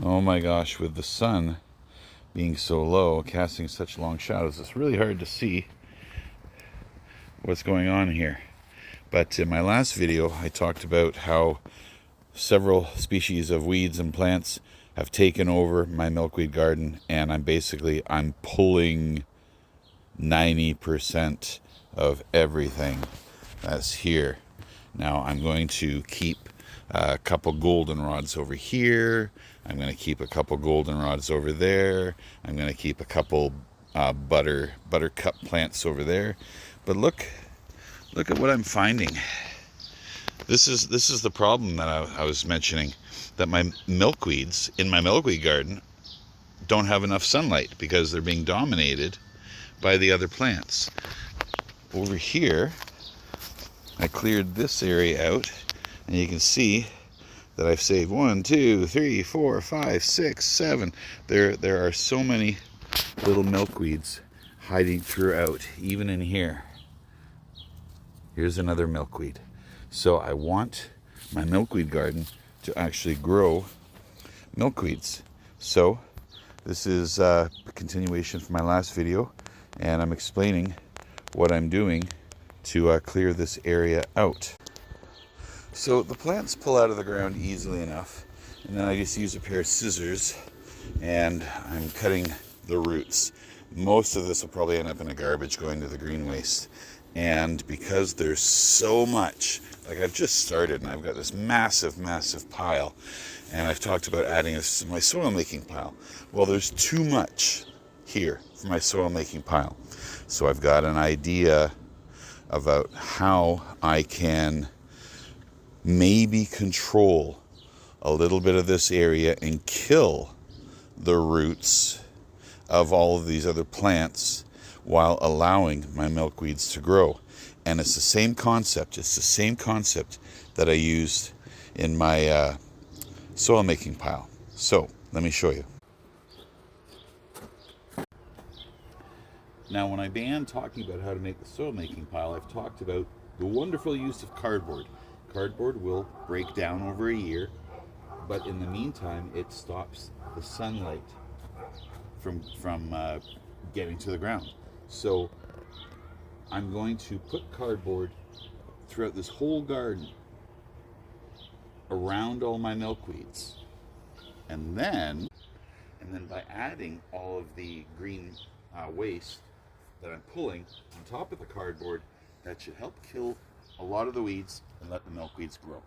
Oh my gosh, with the sun being so low, casting such long shadows, it's really hard to see what's going on here. But in my last video, I talked about how several species of weeds and plants have taken over my milkweed garden, and I'm pulling 90% of everything that's here. Now I'm going to keep a couple goldenrods over here. I'm going to keep a couple goldenrods over there. I'm going to keep a couple buttercup plants over there. But look at what I'm finding. This is the problem that I was mentioning, that my milkweeds in my milkweed garden don't have enough sunlight because they're being dominated by the other plants. Over here, I cleared this area out, and you can see that I've saved 1, 2, 3, 4, 5, 6, 7. There are so many little milkweeds hiding throughout, even in here. Here's another milkweed. So I want my milkweed garden to actually grow milkweeds. So this is a continuation from my last video, and I'm explaining what I'm doing to clear this area out. So the plants pull out of the ground easily enough, and then I just use a pair of scissors and I'm cutting the roots. Most of this will probably end up in a garbage going to the green waste. And because there's so much, like I've just started and I've got this massive pile, and I've talked about adding this to my soil making pile. Well, there's too much here for my soil making pile. So I've got an idea about how I can maybe control a little bit of this area and kill the roots of all of these other plants while allowing my milkweeds to grow. And it's the same concept. It's the same concept that I used in my soil making pile. So let me show you. Now, when I began talking about how to make the soil making pile, I've talked about the wonderful use of cardboard. Cardboard will break down over a year, but in the meantime, it stops the sunlight from getting to the ground. So I'm going to put cardboard throughout this whole garden around all my milkweeds, and then by adding all of the green waste that I'm pulling on top of the cardboard, that should help kill a lot of the weeds and let the milkweeds grow.